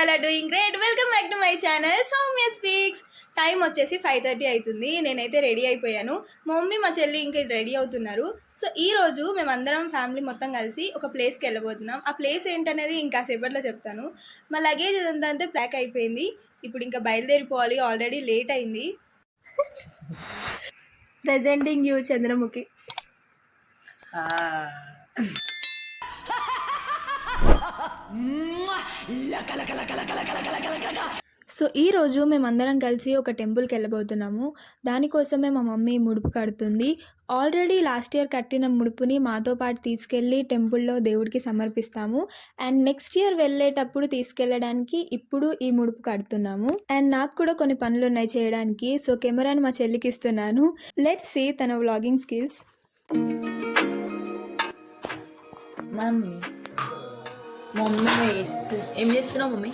All are doing great. Welcome back to my channel Soumya speaks. Time వచ్చేసి 5:30 అవుతుంది. నేనైతే ready అయిపోయాను. మా మమ్మీ మా చెల్లి ఇంకా రెడీ అవుతున్నారు. సో ఈరోజు మేమందరం ఫ్యామిలీ మొత్తం కలిసి ఒక ప్లేస్కి వెళ్ళబోతున్నాం. ఆ ప్లేస్ ఏంటనేది ఇంకా సేపట్లో చెప్తాను. మా లగేజ్ ఇదంతా అంతే ప్యాక్ అయిపోయింది. ఇప్పుడు ఇంకా బయలుదేరిపోవాలి. ఆల్రెడీ లేట్ అయింది. Presenting you Chandramukhi. సో ఈరోజు మేమందరం కలిసి ఒక టెంపుల్కి వెళ్ళబోతున్నాము. దానికోసమే మా మమ్మీ ముడుపు కడుతుంది. ఆల్రెడీ లాస్ట్ ఇయర్ కట్టిన ముడుపుని మాతో పాటు తీసుకెళ్ళి టెంపుల్లో దేవుడికి సమర్పిస్తాము. అండ్ నెక్స్ట్ ఇయర్ వెళ్ళేటప్పుడు తీసుకెళ్ళడానికి ఇప్పుడు ఈ ముడుపు కడుతున్నాము. అండ్ నాకు కూడా కొన్ని పనులు ఉన్నాయి చేయడానికి. సో కెమెరాని మా చెల్లికి ఇస్తున్నాను. లెట్స్ సీ తన వ్లాగింగ్ స్కిల్స్. మమ్మీ ఏం చేస్తున్నావు మమ్మీ?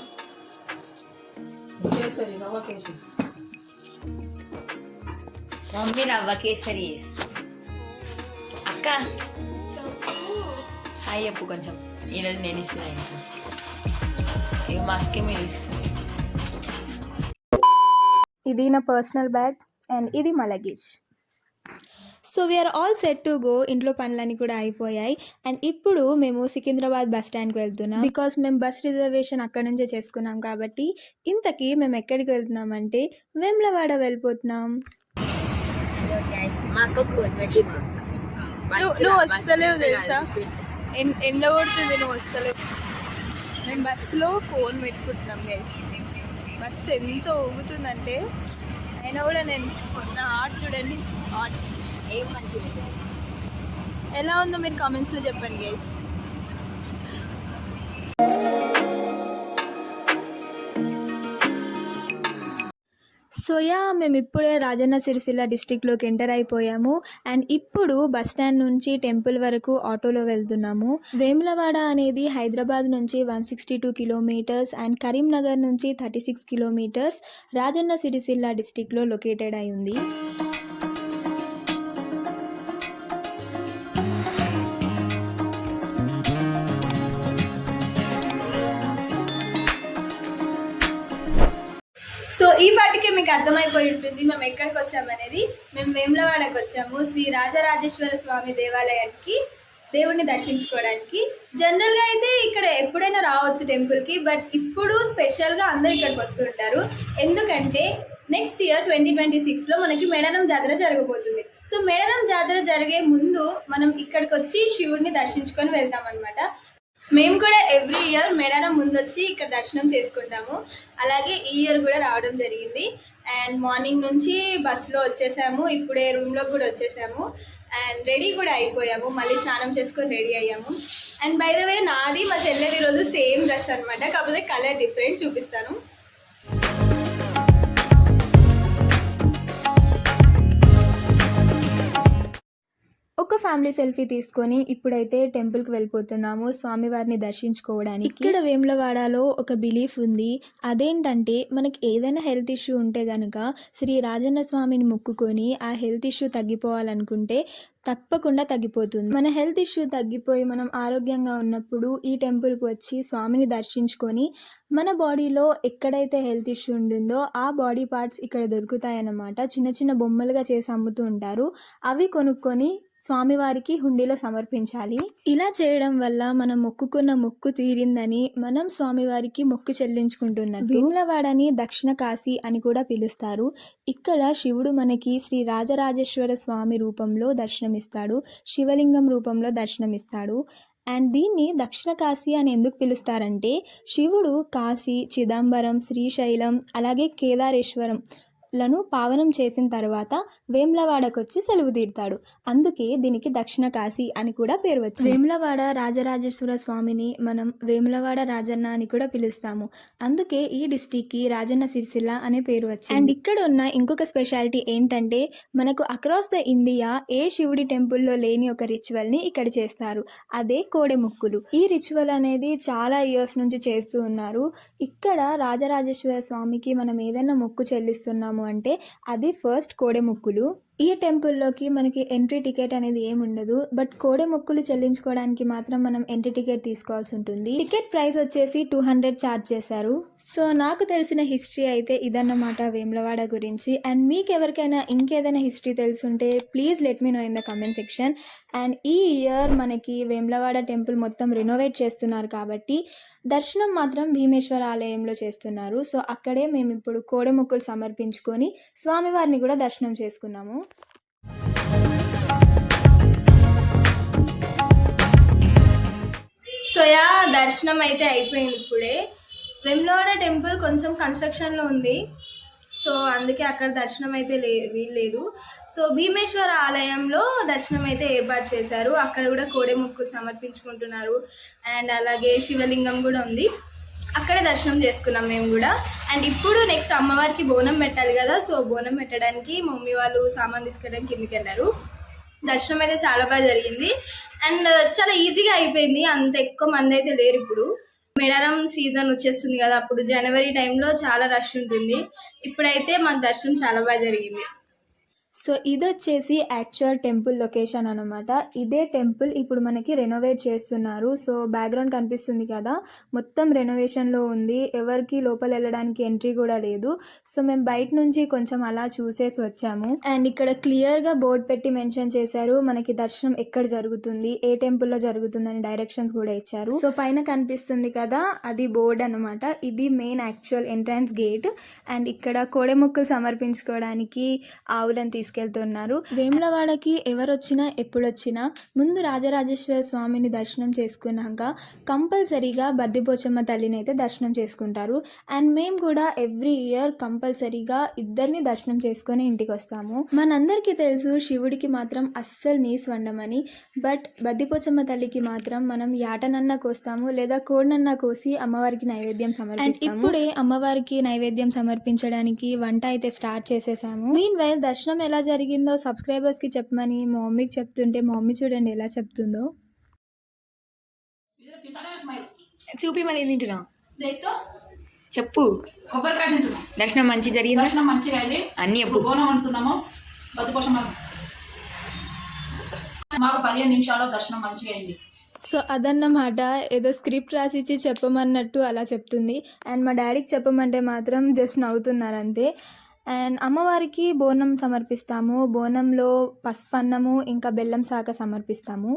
మమ్మీ రవ్వ కేసరి అక్క హాయ్ చెప్పు కొంచెం. ఈరోజు నేను ఇస్తున్నా ఇంట్లో. ఇక మా అక్కే మీరు ఇస్తుంది. ఇది నా పర్సనల్ బ్యాగ్ అండ్ ఇది మా luggage. So we are all set to go. ఇంట్లో పనులన్నీ కూడా అయిపోయాయి. అండ్ ఇప్పుడు మేము సికింద్రాబాద్ బస్ స్టాండ్కి వెళ్తున్నాం. బికాస్ మేము బస్ రిజర్వేషన్ అక్కడ నుంచే చేసుకున్నాం కాబట్టి. ఇంతకీ మేము ఎక్కడికి వెళ్తున్నామంటే వేములవాడ వెళ్ళిపోతున్నాం. నువ్వు వస్తలేవు తెలుసా, ఎండ కొడుతుంది, నువ్వు వస్తలేవు. మేము బస్సులో ఫోన్ పెట్టుకుంటున్నాం గైస్. బస్సు ఎంత ఊగుతుందంటే అయినా కూడా నేను కొన్న ఆర్ట్ చూడండి. ఆర్ట్ ఏం మంచిగా ఎలా ఉందో మీరు కామెంట్స్లో చెప్పండి గైస్. సో మేము ఇప్పుడే రాజన్న సిరిసిల్ల డిస్టిక్లోకి ఎంటర్ అయిపోయాము. అండ్ ఇప్పుడు బస్ స్టాండ్ నుంచి టెంపుల్ వరకు ఆటోలో వెళ్తున్నాము. వేములవాడ అనేది హైదరాబాద్ నుంచి 162 కిలోమీటర్స్ అండ్ కరీంనగర్ నుంచి 36 కిలోమీటర్స్ రాజన్న సిరిసిల్ల డిస్టిక్లో లొకేటెడ్ అయి ఉంది. సో ఈ పాటికే మీకు అర్థమైపోయి ఉంటుంది మేము ఎక్కడికి వచ్చామనేది. మేము వేములవాడకి వచ్చాము, శ్రీ రాజరాజేశ్వర స్వామి దేవాలయానికి దేవుడిని దర్శించుకోవడానికి. జనరల్గా అయితే ఇక్కడ ఎప్పుడైనా రావచ్చు టెంపుల్కి, బట్ ఇప్పుడు స్పెషల్గా అందరూ ఇక్కడికి వస్తుంటారు. ఎందుకంటే నెక్స్ట్ ఇయర్ 2026లో మనకి మేడారం జాతర జరగబోతుంది. సో మేడారం జాతర జరిగే ముందు మనం ఇక్కడికి వచ్చి శివుడిని దర్శించుకొని వెళ్తాం అనమాట. మేము కూడా ఎవ్రీ ఇయర్ మేడారం ముందు వచ్చి ఇక్కడ దర్శనం చేసుకుంటాము. అలాగే ఈ ఇయర్ కూడా రావడం జరిగింది. అండ్ మార్నింగ్ నుంచి బస్సులో వచ్చేసాము. ఇప్పుడే రూమ్లోకి కూడా వచ్చేసాము. అండ్ రెడీ కూడా అయిపోయాము. మళ్ళీ స్నానం చేసుకొని రెడీ అయ్యాము. అండ్ బై ద వే నాది మా చెల్లెది ఈరోజు సేమ్ డ్రెస్ అనమాట, కాకపోతే కలర్ డిఫరెంట్, చూపిస్తాను. ఒక ఫ్యామిలీ సెల్ఫీ తీసుకొని ఇప్పుడైతే టెంపుల్కి వెళ్ళిపోతున్నాము స్వామివారిని దర్శించుకోవడానికి. ఇక్కడ వేములవాడలో ఒక బిలీఫ్ ఉంది. అదేంటంటే మనకి ఏదైనా హెల్త్ ఇష్యూ ఉంటే కనుక శ్రీ రాజన్న స్వామిని మొక్కుకొని ఆ హెల్త్ ఇష్యూ తగ్గిపోవాలనుకుంటే తప్పకుండా తగ్గిపోతుంది. మన హెల్త్ ఇష్యూ తగ్గిపోయి మనం ఆరోగ్యంగా ఉన్నప్పుడు ఈ టెంపుల్కి వచ్చి స్వామిని దర్శించుకొని మన బాడీలో ఎక్కడైతే హెల్త్ ఇష్యూ ఉంటుందో ఆ బాడీ పార్ట్స్ ఇక్కడ దొరుకుతాయన్నమాట. చిన్న చిన్న బొమ్మలుగా చేసి అమ్ముతూ ఉంటారు. అవి కొనుక్కొని స్వామివారికి హుండీలో సమర్పించాలి. ఇలా చేయడం వల్ల మనం మొక్కుకున్న మొక్కు తీరిందని మనం స్వామివారికి మొక్కు చెల్లించుకుంటున్నాం. వేములవాడని దక్షిణ కాశీ అని కూడా పిలుస్తారు. ఇక్కడ శివుడు మనకి శ్రీ రాజరాజేశ్వర స్వామి రూపంలో దర్శనమిస్తాడు, శివలింగం రూపంలో దర్శనమిస్తాడు. అండ్ దీన్ని దక్షిణ కాశీ అని ఎందుకు పిలుస్తారంటే శివుడు కాశీ, చిదంబరం, శ్రీశైలం అలాగే కేదారేశ్వరం లను పావనం చేసిన తర్వాత వేములవాడకు వచ్చి సెలవు తీరుతాడు. అందుకే దీనికి దక్షిణ కాశీ అని కూడా పేరు వచ్చింది. వేములవాడ రాజరాజేశ్వర స్వామిని మనం వేములవాడ రాజన్న అని కూడా పిలుస్తాము. అందుకే ఈ డిస్టిక్కి రాజన్న సిరిసిల్ల అనే పేరు వచ్చింది. అండ్ ఇక్కడ ఉన్న ఇంకొక స్పెషాలిటీ ఏంటంటే మనకు అక్రాస్ ద ఇండియా ఏ శివుడి టెంపుల్లో లేని ఒక రిచువల్ని ఇక్కడ చేస్తారు. అదే కోడెముక్కులు. ఈ రిచువల్ అనేది చాలా ఇయర్స్ నుంచి చేస్తూ ఉన్నారు. ఇక్కడ రాజరాజేశ్వర స్వామికి మనం ఏదైనా మొక్కు చెల్లిస్తున్నాము అంటే అది ఫస్ట్ కోడెముక్కులు. ఈ టెంపుల్లోకి మనకి ఎంట్రీ టికెట్ అనేది ఏమి ఉండదు. బట్ కోడె మొక్కులు చెల్లించుకోవడానికి మాత్రం మనం ఎంట్రీ టికెట్ తీసుకోవాల్సి ఉంటుంది. టికెట్ ప్రైస్ వచ్చేసి 200 ఛార్జ్ చేశారు. సో నాకు తెలిసిన హిస్టరీ అయితే ఇదన్నమాట వేములవాడ గురించి. అండ్ మీకు ఎవరికైనా ఇంకేదైనా హిస్టరీ తెలుసుంటే please let me know in the comment section. And ఈ ఇయర్ మనకి వేములవాడ టెంపుల్ మొత్తం రినోవేట్ చేస్తున్నారు కాబట్టి దర్శనం మాత్రం భీమేశ్వర ఆలయంలో చేస్తున్నారు. సో అక్కడే మేము ఇప్పుడు కోడె మొక్కులు సమర్పించుకొని స్వామివారిని కూడా దర్శనం చేసుకున్నాము. సో దర్శనం అయితే అయిపోయింది ఇప్పుడే. వేములవాడ టెంపుల్ కొంచెం కన్స్ట్రక్షన్లో ఉంది. సో అందుకే అక్కడ దర్శనం అయితే వీల్లేదు. సో భీమేశ్వర ఆలయంలో దర్శనం అయితే ఏర్పాటు చేశారు. అక్కడ కూడా కోడె మొక్కులు సమర్పించుకుంటున్నారు. అండ్ అలాగే శివలింగం కూడా ఉంది, అక్కడే దర్శనం చేసుకున్నాం మేము కూడా. అండ్ ఇప్పుడు నెక్స్ట్ అమ్మవారికి బోనం పెట్టాలి కదా, సో బోనం పెట్టడానికి మమ్మీ వాళ్ళు సామాన్ తీసుకోవడానికి కిందికి వెళ్ళారు. దర్శనం అయితే చాలా బాగా జరిగింది అండ్ చాలా ఈజీగా అయిపోయింది. అంత ఎక్కువ మంది అయితే లేరు. ఇప్పుడు మేడారం సీజన్ వచ్చేస్తుంది కదా, అప్పుడు జనవరి టైంలో చాలా రష్ ఉంటుంది. ఇప్పుడైతే మాకు దర్శనం చాలా బాగా జరిగింది. సో ఇది వచ్చేసి యాక్చువల్ టెంపుల్ లొకేషన్ అనమాట. ఇదే టెంపుల్ ఇప్పుడు మనకి రెనోవేట్ చేస్తున్నారు. సో బ్యాక్గ్రౌండ్ కనిపిస్తుంది కదా, మొత్తం రెనోవేషన్లో ఉంది. ఎవరికి లోపల వెళ్ళడానికి ఎంట్రీ కూడా లేదు. సో మేము బయట నుంచి కొంచెం అలా చూసేసి వచ్చాము. అండ్ ఇక్కడ క్లియర్గా బోర్డ్ పెట్టి మెన్షన్ చేశారు మనకి దర్శనం ఎక్కడ జరుగుతుంది, ఏ టెంపుల్లో జరుగుతుందని డైరెక్షన్స్ కూడా ఇచ్చారు. సో పైన కనిపిస్తుంది కదా, అది బోర్డ్ అనమాట. ఇది main actual entrance gate. And ఇక్కడ కోడెముక్కులు సమర్పించుకోవడానికి ఆవులను తీసుకెళ్తున్నారు. వేములవాడకి ఎవరొచ్చినా ఎప్పుడొచ్చినా ముందు రాజరాజేశ్వర స్వామిని దర్శనం చేసుకున్నాక కంపల్సరీగా బద్దిపోచమ్మ తల్లిని అయితే దర్శనం చేసుకుంటారు. అండ్ మేము కూడా ఎవ్రీ ఇయర్ కంపల్సరీగా ఇద్దరిని దర్శనం చేసుకొని ఇంటికి వస్తాము. మనందరికీ తెలుసు శివుడికి మాత్రం అస్సలు నీసు వండమని. బట్ బద్దిపోచమ్మ తల్లికి మాత్రం మనం యాటనన్నా కోస్తాము లేదా కోడినన్నా కోసి అమ్మవారికి నైవేద్యం సమర్పిస్తాము. అండ్ ఇప్పుడే అమ్మవారికి నైవేద్యం సమర్పించడానికి వంట అయితే స్టార్ట్ చేసేసాము. మీన్ వైల్ దర్శనం ఎలా జరిగిందో సబ్స్క్రైబర్స్కి చెప్పమని మా మమ్మీకి చెప్తుంటే మా మమ్మీ చూడండి ఎలా చెప్తుందో. చూపి మరి ఏం తింటున్నావు చెప్పు. కొబ్బరికాయ తింటున్నాం. దర్శనం మంచి జరిగింది. దర్శనం మంచిగా అయింది. అన్ని ఇప్పుడు బోనం అంటున్నాము. బతుకోసం మాకు 15 నిమిషాల్లో దర్శనం మంచిగా అయింది. సో అదన్నమాట, ఏదో స్క్రిప్ట్ రాసిచ్చి చెప్పమన్నట్టు అలా చెప్తుంది. అండ్ మా డాడీకి చెప్పమంటే మాత్రం జస్ట్ నవ్వుతున్నారు అంతే. అండ్ అమ్మవారికి బోనం సమర్పిస్తాము. బోనంలో పసుపన్నము ఇంకా బెల్లం శాఖ సమర్పిస్తాము.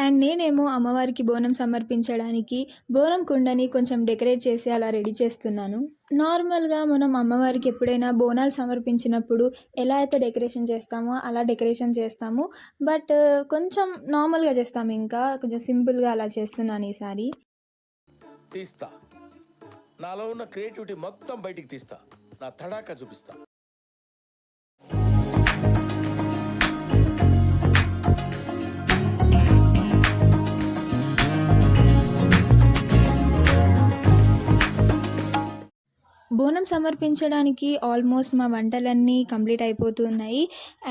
అండ్ నేనేమో అమ్మవారికి బోనం సమర్పించడానికి బోనం కుండని కొంచెం డెకరేట్ చేసి అలా రెడీ చేస్తున్నాను. నార్మల్గా మనం అమ్మవారికి ఎప్పుడైనా బోనాలు సమర్పించినప్పుడు ఎలా అయితే డెకరేషన్ చేస్తామో అలా డెకరేషన్ చేస్తాము. బట్ కొంచెం నార్మల్గా చేస్తాము, ఇంకా కొంచెం సింపుల్గా అలా చేస్తున్నాను ఈసారి. తీస్తా, నాలో ఉన్న క్రియేటివిటీ మొత్తం బయటికి తీస్తా, నా తడాకా చూపిస్తా. బోనం సమర్పించడానికి ఆల్మోస్ట్ మా వంటలన్నీ కంప్లీట్ అయిపోతున్నాయి.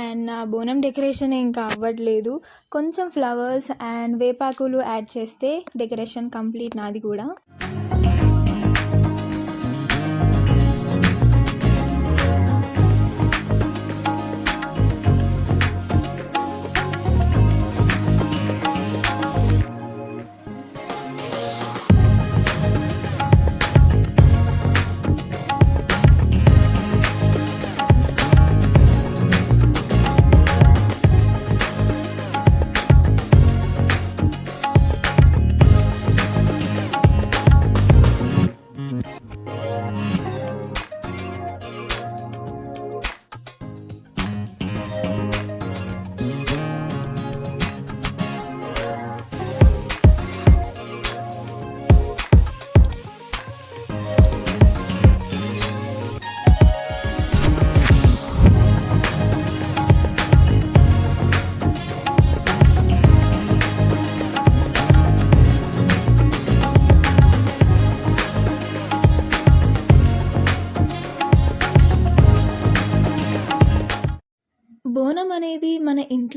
అండ్ నా బోనం డెకరేషన్ ఇంకా అవ్వట్లేదు. కొంచెం ఫ్లవర్స్ అండ్ వేపాకులు యాడ్ చేస్తే డెకరేషన్ కంప్లీట్ నాది కూడా.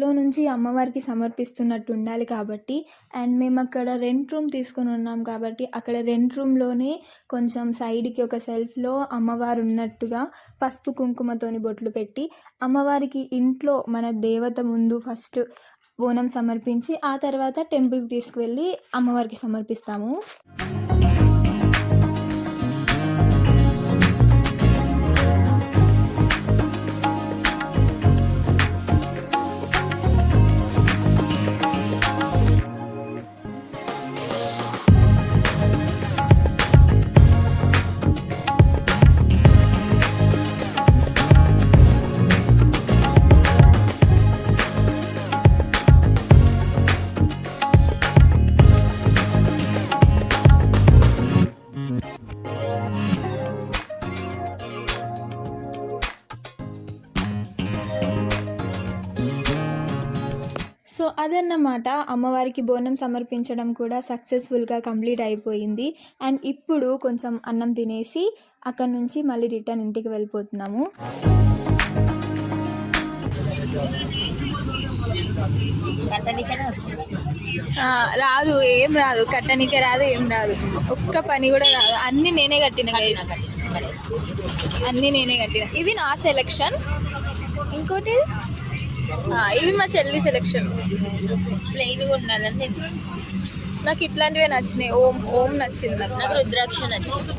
ఇంట్లో నుంచి అమ్మవారికి సమర్పిస్తున్నట్టు ఉండాలి కాబట్టి, అండ్ మేము అక్కడ రెంట్ రూమ్ తీసుకొని ఉన్నాం కాబట్టి అక్కడ రెంట్ రూమ్లోనే కొంచెం సైడ్కి ఒక సెల్ఫ్లో అమ్మవారు ఉన్నట్టుగా పసుపు కుంకుమతోని బొట్లు పెట్టి అమ్మవారికి ఇంట్లో మన దేవత ముందు ఫస్ట్ బోనం సమర్పించి ఆ తర్వాత టెంపుల్కి తీసుకువెళ్ళి అమ్మవారికి సమర్పిస్తాము. సో అదన్నమాట, అమ్మవారికి బోనం సమర్పించడం కూడా సక్సెస్ఫుల్గా కంప్లీట్ అయిపోయింది. అండ్ ఇప్పుడు కొంచెం అన్నం తినేసి అక్కడ నుంచి మళ్ళీ రిటర్న్ ఇంటికి వెళ్ళిపోతున్నాము. కట్టనికనే వస్తుంది. రాదు, ఏం రాదు, కట్టనికే రాదు, ఏం రాదు, ఒక్క పని కూడా రాదు. అన్నీ నేనే కట్టిన, అన్నీ నేనే కట్టిన. ఇవి నా సెలెక్షన్, ఇంకోటి ఇవి మా చెల్లి సెలెక్షన్. ప్లెయిన్గా ఉండాలని నేను నాకు ఇట్లాంటివే నచ్చినాయి. ఓం ఓం నచ్చింది నాకు రుద్రాక్ష నచ్చింది.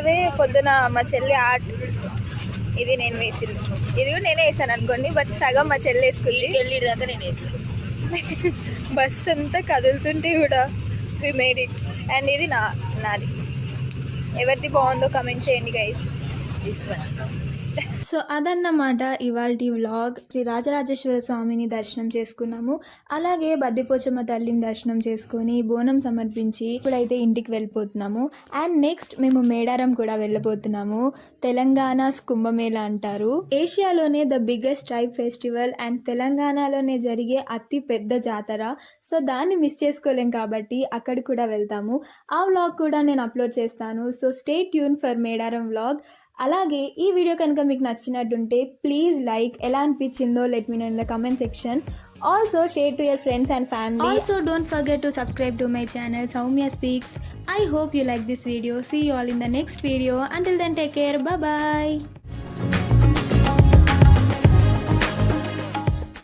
అదే పొద్దున మా చెల్లి ఆర్ట్, ఇది నేను వేసింది, ఇది కూడా నేనే వేసాను అనుకోండి, బట్ సగం మా చెల్లి వేసుకుంది. వెళ్ళి దాకా నేను వేసాను. బస్ అంతా కదులుతుంటే కూడా వి మేడ్ ఇట్. అండ్ ఇది నాది. ఎవరిది బాగుందో కమెంట్ చేయండి గైస్. This one. సో అదన్నమాట ఇవాల్టి వ్లాగ్. శ్రీ రాజరాజేశ్వర స్వామిని దర్శనం చేసుకున్నాము, అలాగే బద్దిపోచమ్మ తల్లిని దర్శనం చేసుకొని బోనం సమర్పించి ఇప్పుడైతే ఇంటికి వెళ్ళిపోతున్నాము. అండ్ నెక్స్ట్ మేము మేడారం కూడా వెళ్ళబోతున్నాము. తెలంగాణ కుంభమేళా అంటారు. ఏషియాలోనే the biggest tribe festival and తెలంగాణలోనే జరిగే అతి పెద్ద జాతర. సో దాన్ని మిస్ చేసుకోలేం కాబట్టి అక్కడికి కూడా వెళ్తాము. ఆ వ్లాగ్ కూడా నేను అప్లోడ్ చేస్తాను. So stay tune for Medaram vlog. అలాగే ఈ వీడియో కనుక మీకు నచ్చినట్టుంటే ప్లీజ్ లైక్, ఎలా అనిపించిందో let me know in the comment section. Also share to your friends and family. Also don't forget to subscribe to my channel Soumya Speaks. I hope you like this video. See you all in the next video. Until then, take care. Bye bye.